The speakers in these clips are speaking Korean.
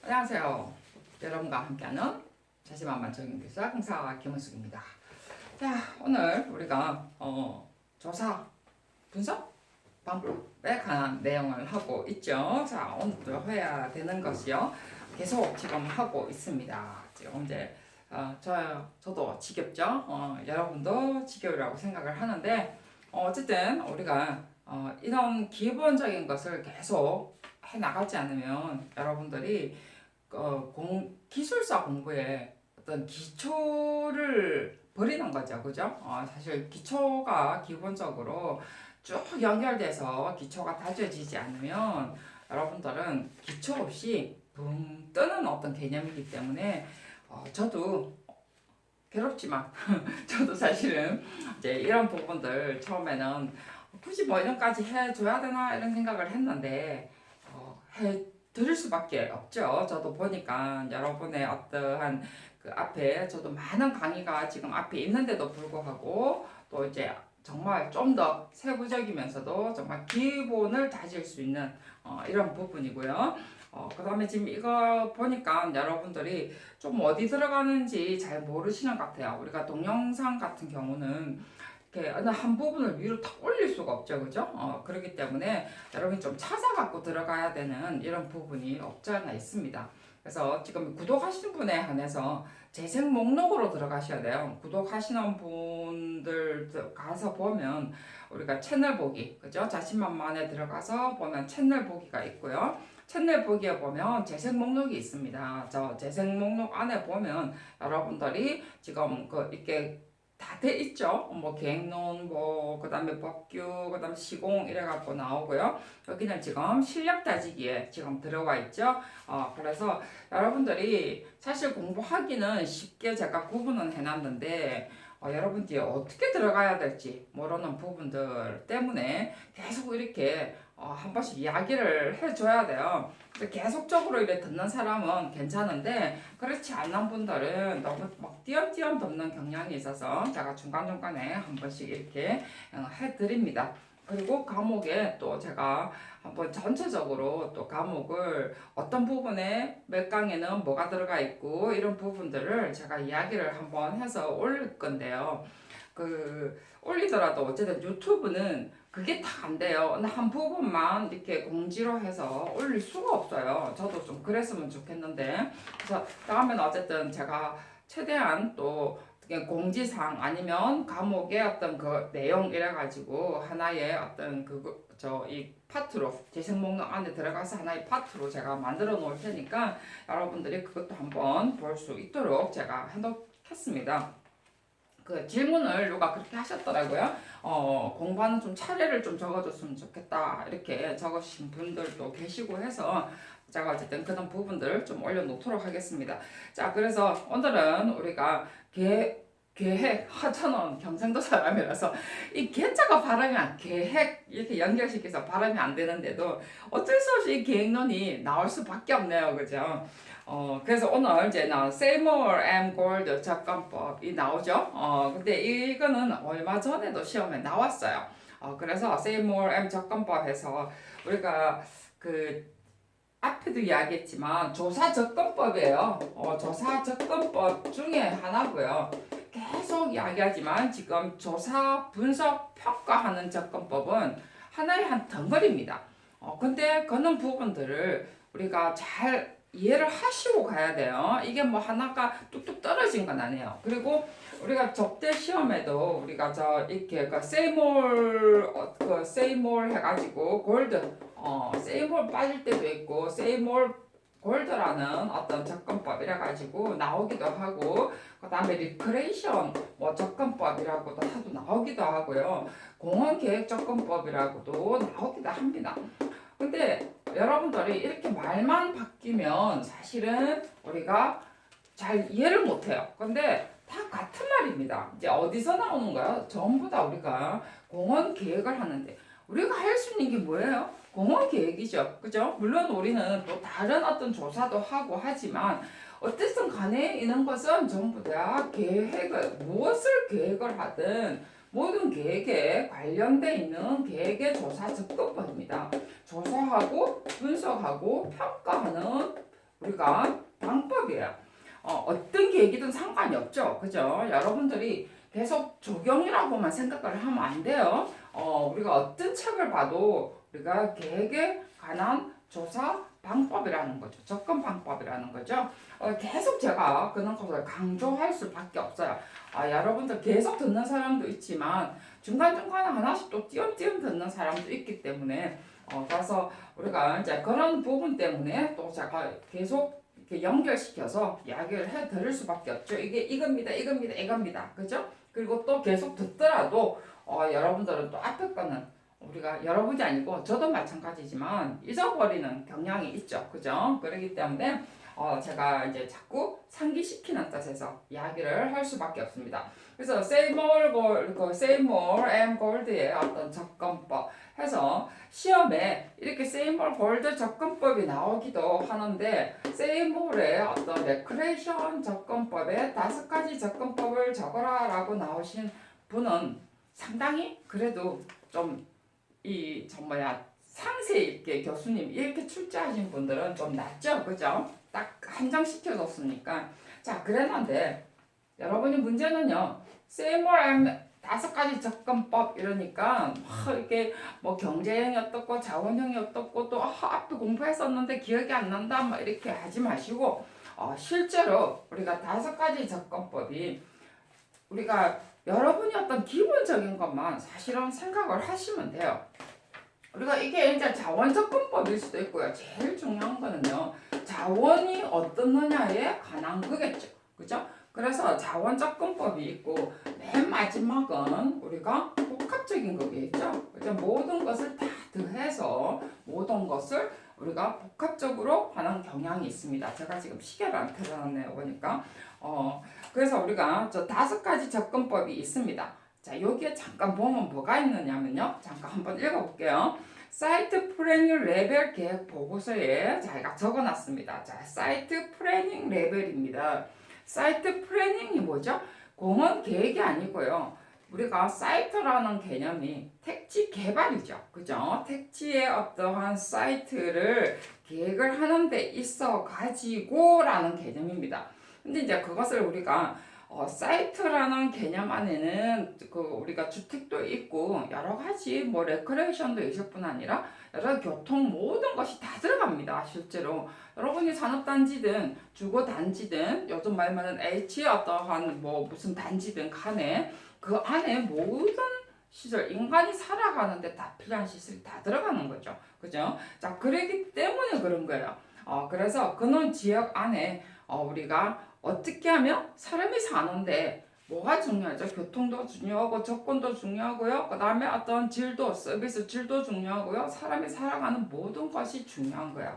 안녕하세요. 여러분과 함께하는 자신만만 적용기술 강사 김은숙입니다. 자, 오늘 우리가 조사 분석 방법에 관한 내용을 하고 있죠. 자, 오늘도 해야 되는 것이요. 계속 지금 하고 있습니다. 지금 이제 저도 지겹죠. 여러분도 지겨우라고 생각을 하는데 어쨌든 우리가 이런 기본적인 것을 계속 해 나가지 않으면 여러분들이 기술사 공부에 어떤 기초를 버리는 거죠, 그죠? 사실 기초가 기본적으로 쭉 연결돼서 기초가 다져지지 않으면 여러분들은 기초 없이 붕 뜨는 어떤 개념이기 때문에 저도 괴롭지만 저도 사실은 이제 이런 부분들 처음에는 굳이 뭐 이런까지 해줘야 되나 이런 생각을 했는데 해 드릴 수밖에 없죠. 저도 보니까 여러분의 어떠한 그 앞에 저도 많은 강의가 지금 앞에 있는데도 불구하고 또 이제 정말 좀 더 세부적이면서도 정말 기본을 다질 수 있는 이런 부분이고요. 그 다음에 지금 이거 보니까 여러분들이 좀 어디 들어가는지 잘 모르시는 것 같아요. 우리가 동영상 같은 경우는 이렇게 어느 한 부분을 위로 탁 올릴 수가 없죠, 그죠? 그렇기 때문에 여러분이 좀 찾아갖고 들어가야 되는 이런 부분이 없지 않아 있습니다. 그래서 지금 구독하시는 분에 한해서 재생 목록으로 들어가셔야 돼요. 구독하시는 분들 가서 보면 우리가 채널 보기, 그죠? 자신만만에 들어가서 보면 채널 보기가 있고요. 채널 보기에 보면 재생 목록이 있습니다. 저 재생 목록 안에 보면 여러분들이 지금 이렇게 다 돼 있죠. 뭐 계획론, 뭐 그다음에 법규, 그다음 시공 이래갖고 나오고요. 여기는 지금 실력 다지기에 지금 들어와 있죠. 그래서 여러분들이 사실 공부하기는 쉽게 제가 구분은 해놨는데 여러분들이 어떻게 들어가야 될지 모르는 부분들 때문에 계속 이렇게 한 번씩 이야기를 해줘야 돼요. 계속적으로 이렇게 듣는 사람은 괜찮은데 그렇지 않은 분들은 너무 막 띄엄띄엄 듣는 경향이 있어서 제가 중간중간에 한 번씩 이렇게 해드립니다. 그리고 과목에 또 제가 한번 전체적으로 또 과목을 어떤 부분에 몇 강에는 뭐가 들어가 있고 이런 부분들을 제가 이야기를 한번 해서 올릴 건데요. 올리더라도 어쨌든 유튜브는 그게 다 안 돼요. 한 부분만 이렇게 공지로 해서 올릴 수가 없어요. 저도 좀 그랬으면 좋겠는데. 그래서 다음에는 어쨌든 제가 최대한 또 공지사항 아니면 과목의 어떤 그 내용 이래가지고 하나의 어떤 이 파트로 재생 목록 안에 들어가서 하나의 파트로 제가 만들어 놓을 테니까 여러분들이 그것도 한번 볼 수 있도록 제가 해놓겠습니다. 그 질문을 누가 그렇게 하셨더라고요. 공부하는 좀 차례를 좀 적어줬으면 좋겠다. 이렇게 적으신 분들도 계시고 해서 제가 어쨌든 그런 부분들 좀 올려놓도록 하겠습니다. 자, 그래서 오늘은 우리가 계획, 저는 경상도 사람이라서 이 계자가 발음이 계획 이렇게 연결시켜서 발음이 안 되는데도 어쩔 수 없이 이 계획론이 나올 수밖에 없네요. 그죠? 그래서 오늘 이제 세이몰 앤 골드 접근법이 나오죠. 근데 이거는 얼마 전에도 시험에 나왔어요. 그래서 세이몰 앤 접근법에서 우리가 앞에도 이야기했지만 조사 접근법이에요. 조사 접근법 중에 하나고요. 계속 이야기하지만 지금 조사, 분석, 평가하는 접근법은 하나의 한 덩어리입니다. 근데 그런 부분들을 우리가 잘 이해를 하시고 가야 돼요. 이게 뭐 하나가 뚝뚝 떨어진 건 아니에요. 그리고 우리가 접대 시험에도 우리가 이렇게 세이몰 해가지고 골드 세이몰 빠질 때도 있고 세이몰 골드라는 어떤 접근법이라 가지고 나오기도 하고 그 다음에 리크레이션 뭐 접근법이라고도 하도 나오기도 하고요. 공원 계획 접근법이라고도 나오기도 합니다. 근데 여러분들이 이렇게 말만 바뀌면 사실은 우리가 잘 이해를 못해요. 근데 다 같은 말입니다. 이제 어디서 나오는 거야? 전부 다 우리가 공원 계획을 하는데 우리가 할 수 있는 게 뭐예요? 공원 계획이죠. 그죠? 물론 우리는 또 다른 어떤 조사도 하고 하지만 어쨌든 간에 이런 것은 전부 다 무엇을 계획을 하든 모든 계획에 관련돼 있는 계획의 조사 접근법입니다. 조사하고 분석하고 평가하는 우리가 방법이에요. 어떤 계획이든 상관이 없죠. 그죠? 여러분들이 계속 적용이라고만 생각을 하면 안 돼요. 우리가 어떤 책을 봐도 우리가 계획에 관한 조사 방법이라는 거죠. 접근 방법이라는 거죠. 계속 제가 그런 것을 강조할 수밖에 없어요. 여러분들 계속 듣는 사람도 있지만 중간중간에 하나씩 또 띄엄띄엄 듣는 사람도 있기 때문에 그래서 우리가 이제 그런 부분 때문에 또 제가 계속 이렇게 연결시켜서 이야기를 해 드릴 수밖에 없죠. 이게 이겁니다. 그죠? 그리고 또 계속 듣더라도 여러분들은 또 앞에 거는 우리가 여러분이 아니고 저도 마찬가지지만 잊어버리는 경향이 있죠. 그죠? 그렇기 때문에 제가 이제 자꾸 상기시키는 뜻에서 이야기를 할 수밖에 없습니다. 그래서 say more and gold의 어떤 접근법 해서 시험에 이렇게 say more gold 접근법이 나오기도 하는데 say more의 어떤 레크레이션 접근법에 5가지 접근법을 적어라 라고 나오신 분은 상당히 그래도 좀 상세 있게 교수님 이렇게 출제하신 분들은 좀 낫죠. 그죠? 딱 한정시켜줬으니까. 자, 그랬는데 여러분이 문제는요. 세이몰 5가지 접근법 이러니까 이렇게 뭐 경제형이 어떻고 자원형이 어떻고 또 앞에 공부했었는데 기억이 안 난다 막 이렇게 하지 마시고 실제로 우리가 5가지 접근법이 우리가 여러분이 어떤 기본적인 것만 사실은 생각을 하시면 돼요. 우리가 이게 이제 자원 접근법일 수도 있고요. 제일 중요한 거는요. 자원이 어떻느냐에 관한 거겠죠. 그죠? 그래서 자원 접근법이 있고 맨 마지막은 우리가 복합적인 거겠죠. 그죠? 모든 것을 다 더해서 모든 것을 우리가 복합적으로 하는 경향이 있습니다. 제가 지금 시계를 안 펴놨네요. 보니까. 그래서 우리가 저 5가지 접근법이 있습니다. 자, 여기에 잠깐 보면 뭐가 있느냐면요. 잠깐 한번 읽어볼게요. 사이트 플래닝 레벨 계획 보고서에 제가 적어놨습니다. 자, 사이트 플래닝 레벨입니다. 사이트 플래닝이 뭐죠? 공원 계획이 아니고요. 우리가 사이트라는 개념이 택지 개발이죠. 그죠? 택지의 어떠한 사이트를 계획을 하는 데 있어 가지고라는 개념입니다. 근데 이제 그것을 우리가 사이트라는 개념 안에는 우리가 주택도 있고 여러 가지 뭐 레크레이션도 있을 뿐 아니라 여러 교통 모든 것이 다 들어갑니다. 실제로 여러분이 산업단지든 주거단지든 요즘 말하는 H 어떠한 뭐 무슨 단지든 간에 그 안에 모든 시설 인간이 살아가는데 다 필요한 시설이 다 들어가는 거죠. 그죠? 자, 그러기 때문에 그런 거예요. 그래서 그런 지역 안에 우리가 어떻게 하면 사람이 사는데 뭐가 중요하죠? 교통도 중요하고 접근도 중요하고요. 그 다음에 어떤 질도, 서비스 질도 중요하고요. 사람이 살아가는 모든 것이 중요한 거예요.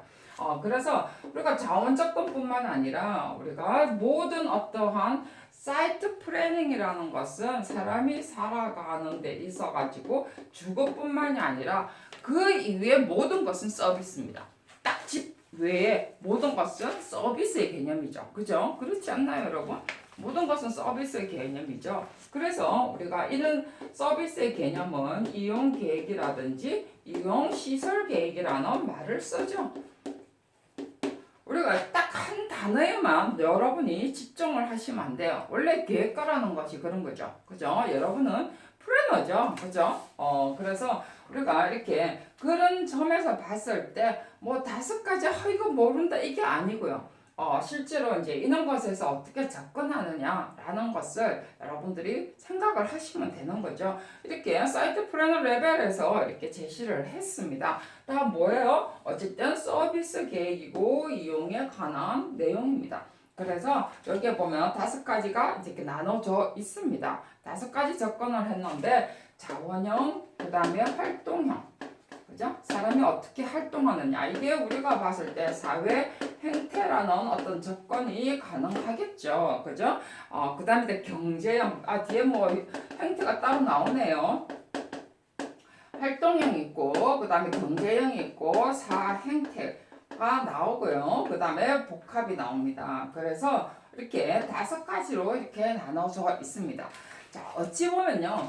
그래서 우리가 자원 접근뿐만 아니라 우리가 모든 어떠한 사이트 플래닝이라는 것은 사람이 살아가는 데 있어가지고 주거뿐만이 아니라 그 이외의 모든 것은 서비스입니다. 딱 집 외에 모든 것은 서비스의 개념이죠. 그죠? 그렇지 않나요, 여러분? 모든 것은 서비스의 개념이죠. 그래서 우리가 이런 서비스의 개념은 이용 계획이라든지 이용 시설 계획이라는 말을 쓰죠. 우리가 딱 한 단어에만 여러분이 집중을 하시면 안 돼요. 원래 계획가라는 것이 그런 거죠. 그죠? 여러분은 플래너죠. 그죠? 그래서 우리가 이렇게 그런 점에서 봤을 때 뭐 5가지 이거 모른다 이게 아니고요. 실제로 이제 이런 것에서 어떻게 접근하느냐라는 것을 여러분들이 생각을 하시면 되는 거죠. 이렇게 사이트 플래너 레벨에서 이렇게 제시를 했습니다. 다 뭐예요? 어쨌든 서비스 계획이고 이용에 관한 내용입니다. 그래서 여기에 보면 5가지가 이렇게 나눠져 있습니다. 5가지 접근을 했는데 자원형, 그 다음에 활동형, 그죠? 사람이 어떻게 활동하느냐 이게 우리가 봤을 때 사회 행태라는 어떤 접근이 가능하겠죠, 그죠? 그 다음에 경제형, 뒤에 뭐 행태가 따로 나오네요. 활동형 있고, 그 다음에 경제형이 있고, 사행태가 나오고요. 그 다음에 복합이 나옵니다. 그래서 이렇게 5가지로 이렇게 나눠져 있습니다. 자, 어찌 보면요,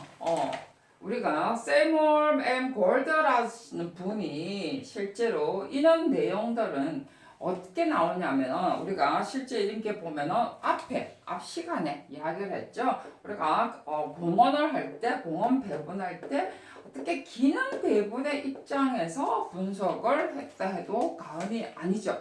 우리가 세몰 앤 골드라는 분이 실제로 이런 내용들은 어떻게 나오냐면 우리가 실제 이렇게 보면은 앞 시간에 이야기를 했죠. 우리가 공원을 할 때, 공원 배분할 때 어떻게 기능 배분의 입장에서 분석을 했다 해도 과언이 아니죠.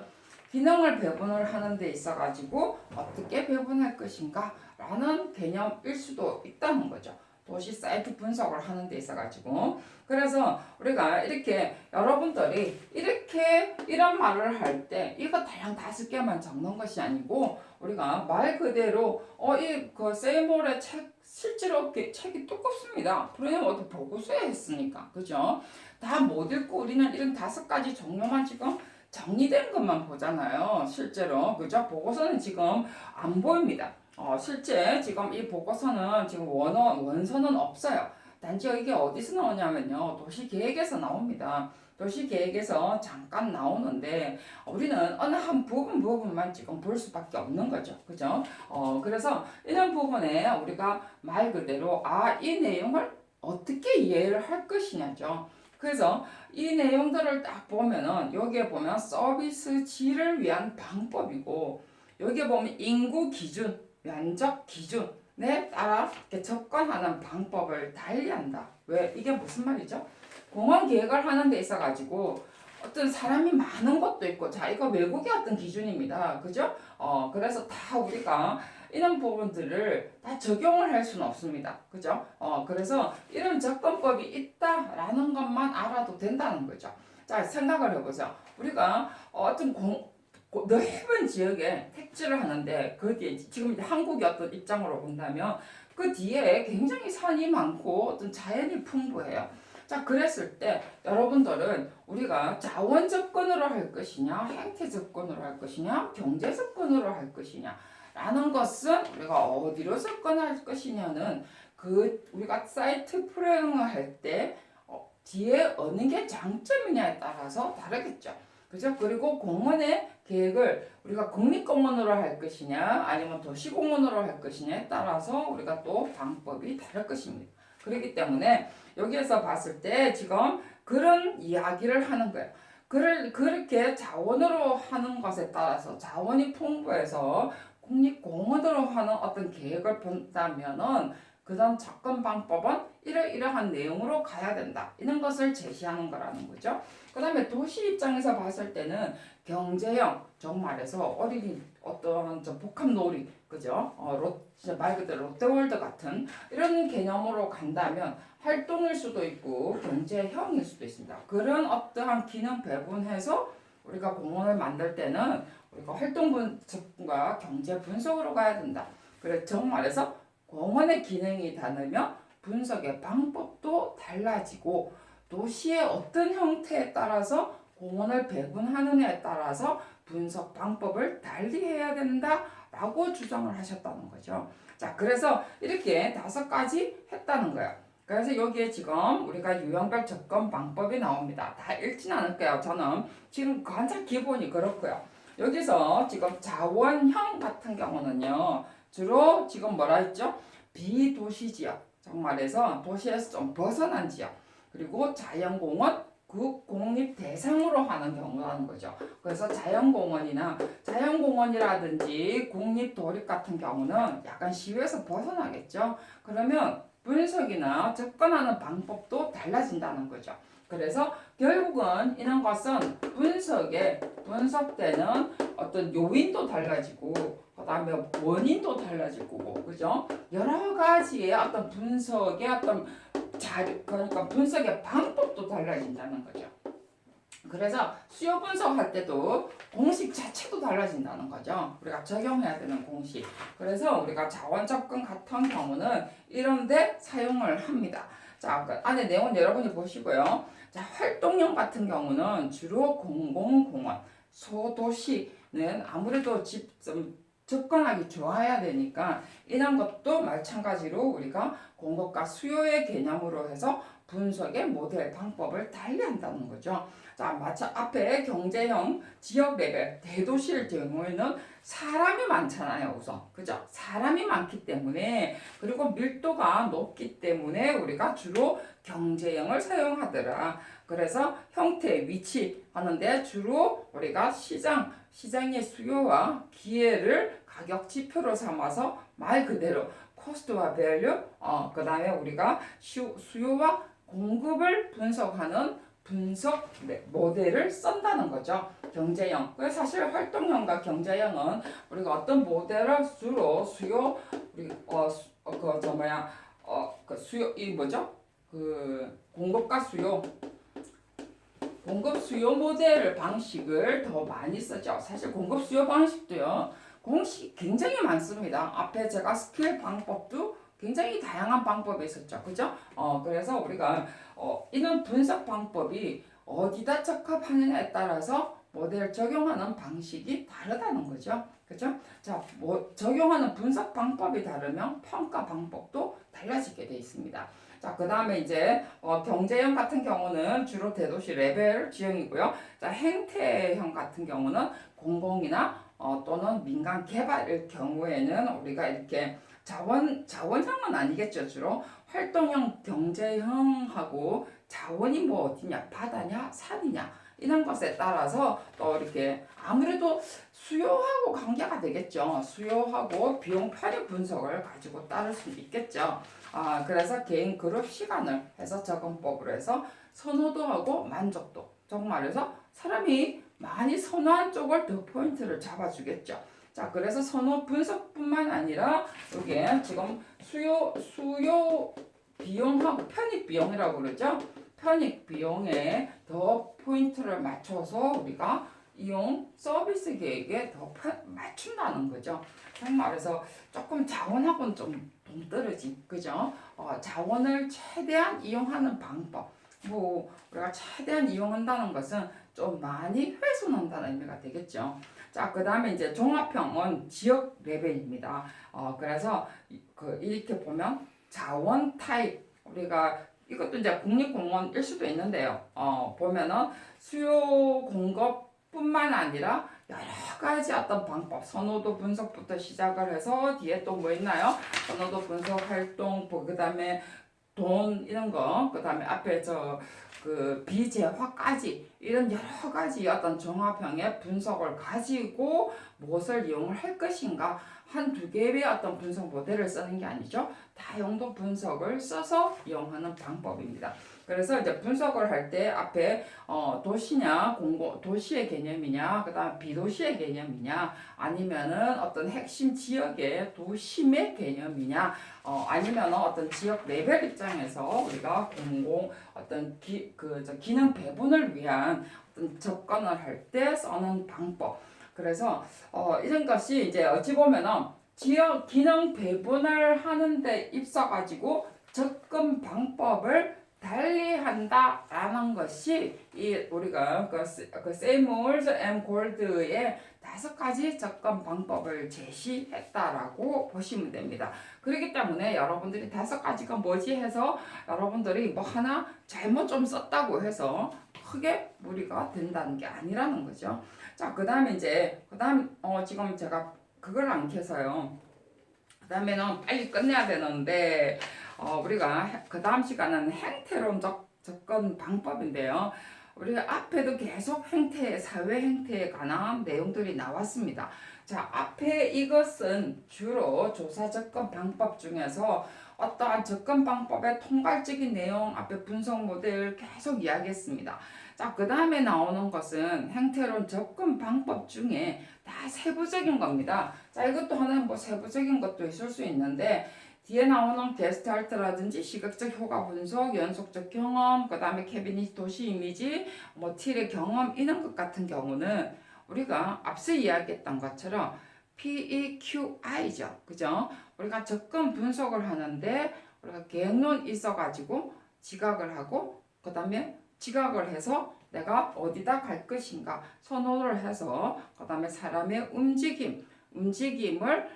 기능을 배분을 하는 데 있어 가지고 어떻게 배분할 것인가 라는 개념일 수도 있다는 거죠. 도시 사이트 분석을 하는 데 있어 가지고. 그래서 우리가 이렇게 여러분들이 이렇게 이런 말을 할 때 이거 대략 5개만 적는 것이 아니고 우리가 말 그대로 이 그 세이몰의 책 실제로 책이 두껍습니다. 프레임 어디 보고서야 했으니까. 그죠? 다 못 읽고 우리는 이런 5가지 종류만 지금 정리된 것만 보잖아요. 실제로. 그죠? 보고서는 지금 안 보입니다. 실제 지금 이 보고서는 지금 원서는 없어요. 단지 이게 어디서 나오냐면요. 도시계획에서 나옵니다. 도시계획에서 잠깐 나오는데 우리는 어느 한 부분만 지금 볼 수밖에 없는 거죠. 그죠? 그래서 이런 부분에 우리가 말 그대로 이 내용을 어떻게 이해를 할 것이냐죠. 그래서 이 내용들을 딱 보면은 여기에 보면 서비스 질을 위한 방법이고 여기에 보면 인구 기준, 면적 기준에 따라 이렇게 접근하는 방법을 달리한다. 왜? 이게 무슨 말이죠? 공원 계획을 하는 데 있어 가지고 어떤 사람이 많은 것도 있고 자 이거 외국의 어떤 기준입니다. 그죠? 그래서 다 우리가 이런 부분들을 다 적용을 할 수는 없습니다. 그죠? 그래서 이런 접근법이 있다라는 것만 알아도 된다는 거죠. 자, 생각을 해보세요. 우리가 어떤 넓은 지역에 택지를 하는데 거기에 지금 한국의 어떤 입장으로 본다면 그 뒤에 굉장히 산이 많고 어떤 자연이 풍부해요. 자, 그랬을 때 여러분들은 우리가 자원 접근으로 할 것이냐, 행태 접근으로 할 것이냐, 경제 접근으로 할 것이냐 라는 것은 우리가 어디로 접근할 것이냐는 우리가 사이트 프레임을 할 때 뒤에 어느 게 장점이냐에 따라서 다르겠죠. 그죠? 그리고 공원의 계획을 우리가 국립공원으로 할 것이냐 아니면 도시공원으로 할 것이냐에 따라서 우리가 또 방법이 다를 것입니다. 그렇기 때문에 여기에서 봤을 때 지금 그런 이야기를 하는 거예요. 그렇게 자원으로 하는 것에 따라서 자원이 풍부해서 국립공원으로 하는 어떤 계획을 본다면은 그다음 접근 방법은 이러이러한 내용으로 가야 된다. 이런 것을 제시하는 거라는 거죠. 그 다음에 도시 입장에서 봤을 때는 경제형, 정말해서 어린이 어떤 복합놀이, 그죠? 말 그대로 롯데월드 같은 이런 개념으로 간다면 활동일 수도 있고 경제형일 수도 있습니다. 그런 어떠한 기능 배분해서 우리가 공원을 만들 때는 우리가 활동 분석과 경제 분석으로 가야 된다. 그래서 정말해서 공원의 기능이 다르면 분석의 방법도 달라지고 도시의 어떤 형태에 따라서 공원을 배분하느냐에 따라서 분석 방법을 달리해야 된다라고 주장을 하셨다는 거죠. 자, 그래서 이렇게 5가지 했다는 거예요. 그래서 여기에 지금 우리가 유형별 접근 방법이 나옵니다. 다 읽진 않을게요. 저는 지금 가장 기본이 그렇고요. 여기서 지금 자원형 같은 경우는요. 주로 지금 뭐라 했죠? 비도시 지역, 정말해서 도시에서 좀 벗어난 지역, 그리고 자연공원, 국공립 대상으로 하는 경우라는 거죠. 그래서 자연공원이라든지 국립도립 같은 경우는 약간 시외에서 벗어나겠죠. 그러면 분석이나 접근하는 방법도 달라진다는 거죠. 그래서 결국은 이런 것은 분석되는 어떤 요인도 달라지고 그다음에 원인도 달라질 거고, 그죠? 여러 가지의 어떤 분석의 어떤 그러니까 분석의 방법도 달라진다는 거죠. 그래서 수요 분석할 때도 공식 자체도 달라진다는 거죠. 우리가 적용해야 되는 공식. 그래서 우리가 자원 접근 같은 경우는 이런데 사용을 합니다. 자, 그 안에 내용은 여러분이 보시고요. 자, 활동형 같은 경우는 주로 공공공원, 소도시는 아무래도 접근하기 좋아야 되니까 이런 것도 마찬가지로 우리가 공급과 수요의 개념으로 해서 분석의 모델 방법을 달리한다는 거죠. 자, 앞에 경제형 지역 레벨 대도시일 경우에는 사람이 많잖아요, 우선. 그죠? 사람이 많기 때문에 그리고 밀도가 높기 때문에 우리가 주로 경제형을 사용하더라. 그래서 형태, 위치 하는데 주로 우리가 시장의 수요와 기회를 가격 지표로 삼아서 말 그대로 코스트와 밸류, 그 다음에 우리가 수요와 공급을 분석하는 분석 모델을 쓴다는 거죠. 경제형. 그래서 사실 활동형과 경제형은 우리가 어떤 모델을 주로 수요, 우리 그저 뭐야, 그 수요 이 뭐죠? 그 공급과 수요. 공급 수요 모델 방식을 더 많이 쓰죠. 사실 공급 수요 방식도요. 공식 굉장히 많습니다. 앞에 제가 스킬 방법도 굉장히 다양한 방법이 있었죠. 그죠? 그래서 우리가 이런 분석 방법이 어디다 적합하느냐에 따라서 모델 적용하는 방식이 다르다는 거죠. 그죠? 자, 적용하는 분석 방법이 다르면 평가 방법도 달라지게 돼 있습니다. 자, 그 다음에 이제 경제형 같은 경우는 주로 대도시 레벨 지형이고요. 자, 행태형 같은 경우는 공공이나 또는 민간 개발일 경우에는 우리가 이렇게 자원형은 아니겠죠. 주로 활동형 경제형하고 자원이 뭐 어디냐, 바다냐, 산이냐 이런 것에 따라서 또 이렇게 아무래도 수요하고 관계가 되겠죠. 수요하고 비용 편익 분석을 가지고 따를 수 있겠죠. 그래서 개인 그룹 시간을 해서 적응법으로 해서 선호도하고 만족도, 정말해서 사람이 많이 선호한 쪽을 더 포인트를 잡아주겠죠. 자, 그래서 선호 분석뿐만 아니라 이게 지금 수요 비용하고 편익 비용이라고 그러죠. 편익 비용에 더 포인트를 맞춰서 우리가 이용 서비스 계획에 더 맞춘다는 거죠. 정말해서 조금 자원하고는 좀 동떨어진, 그죠? 자원을 최대한 이용하는 방법. 뭐 우리가 최대한 이용한다는 것은 좀 많이 훼손한다는 의미가 되겠죠. 자, 그 다음에 이제 종합형은 지역 레벨입니다. 그래서 이렇게 보면 자원 타입, 우리가 이것도 이제 국립공원일 수도 있는데요. 보면은 수요 공급뿐만 아니라 여러 가지 어떤 방법, 선호도 분석부터 시작을 해서 뒤에 또 뭐 있나요? 선호도 분석 활동, 그 다음에 돈 이런 거, 그 다음에 앞에 그 비재화까지 이런 여러 가지 어떤 종합형의 분석을 가지고 무엇을 이용을 할 것인가, 한두 개의 어떤 분석 모델을 쓰는 게 아니죠. 다용도 분석을 써서 이용하는 방법입니다. 그래서 이제 분석을 할 때 앞에 도시냐, 도시의 개념이냐, 그다음 비도시의 개념이냐, 아니면은 어떤 핵심 지역의 도심의 개념이냐, 아니면 어떤 지역 레벨 입장에서 우리가 어떤 기능 배분을 위한 어떤 접근을 할 때 쓰는 방법. 그래서 이런 것이 이제 어찌 보면은 지역 기능 배분을 하는데 입서가지고 접근 방법을 달리한다라는 것이 우리가 그 세이몰즈 앤 골드의 5가지 접근 방법을 제시했다라고 보시면 됩니다. 그렇기 때문에 여러분들이 5가지가 뭐지 해서 여러분들이 뭐 하나 잘못 좀 썼다고 해서 크게 무리가 된다는 게 아니라는 거죠. 자, 그 다음에 지금 제가 그걸 안 켜서요. 그 다음에는 빨리 끝내야 되는데, 우리가 그 다음 시간은 행태론 접근 방법인데요. 우리가 앞에도 계속 사회 행태에 관한 내용들이 나왔습니다. 자, 앞에 이것은 주로 조사 접근 방법 중에서 어떠한 접근 방법의 통괄적인 내용 앞에 분석 모델 계속 이야기했습니다. 자, 그 다음에 나오는 것은 행태론 접근 방법 중에 다 세부적인 겁니다. 자, 이것도 하나는 뭐 세부적인 것도 있을 수 있는데, 뒤에 나오는 게스트할트라든지 시각적 효과 분석, 연속적 경험, 그 다음에 캐비닛 도시 이미지, 뭐 틸의 경험 이런 것 같은 경우는 우리가 앞서 이야기했던 것처럼 PEQI죠. 그죠? 우리가 접근 분석을 하는데 우리가 계획론 있어가지고 지각을 하고 그 다음에 지각을 해서 내가 어디다 갈 것인가 선호를 해서 그 다음에 사람의 움직임을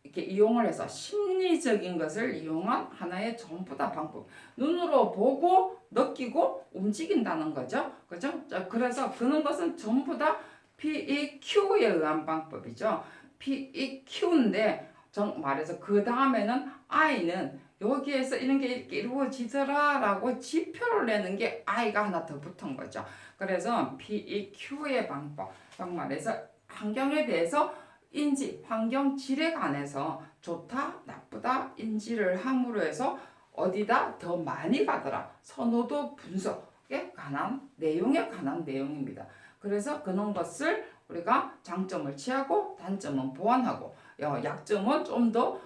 이렇게 이용을 해서 심리적인 것을 이용한 하나의 전부 다 방법. 눈으로 보고 느끼고 움직인다는 거죠. 그죠? 자, 그래서 그런 것은 전부 다 PEQ에 의한 방법이죠. PEQ인데 말해서 그 다음에는 I는 여기에서 이런 게 이렇게 이루어지더라 라고 지표를 내는 게 I가 하나 더 붙은 거죠. 그래서 PEQ의 방법. 말해서 환경에 대해서 인지, 환경 질에 관해서 좋다, 나쁘다 인지를 함으로 해서 어디다 더 많이 가더라. 선호도 분석에 관한 내용에 관한 내용입니다. 그래서 그런 것을 우리가 장점을 취하고 단점은 보완하고 약점은 좀 더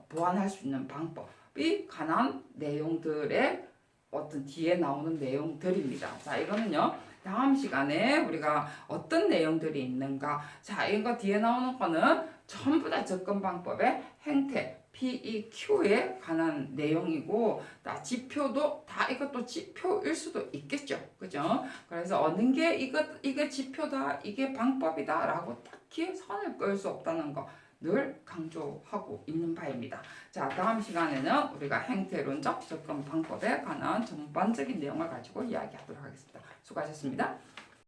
보완할 수 있는 방법이 관한 내용들의 어떤 뒤에 나오는 내용들입니다. 자, 이거는요. 다음 시간에 우리가 어떤 내용들이 있는가. 자, 이거 뒤에 나오는 거는 전부 다 접근 방법의 행태, PEQ에 관한 내용이고, 지표도 다 이것도 지표일 수도 있겠죠. 그죠? 그래서 어느 게 이게 지표다, 이게 방법이다 라고 딱히 선을 끌 수 없다는 거 늘 강조하고 있는 바입니다. 자, 다음 시간에는 우리가 행태론적 접근 방법에 관한 전반적인 내용을 가지고 이야기하도록 하겠습니다. 수고하셨습니다.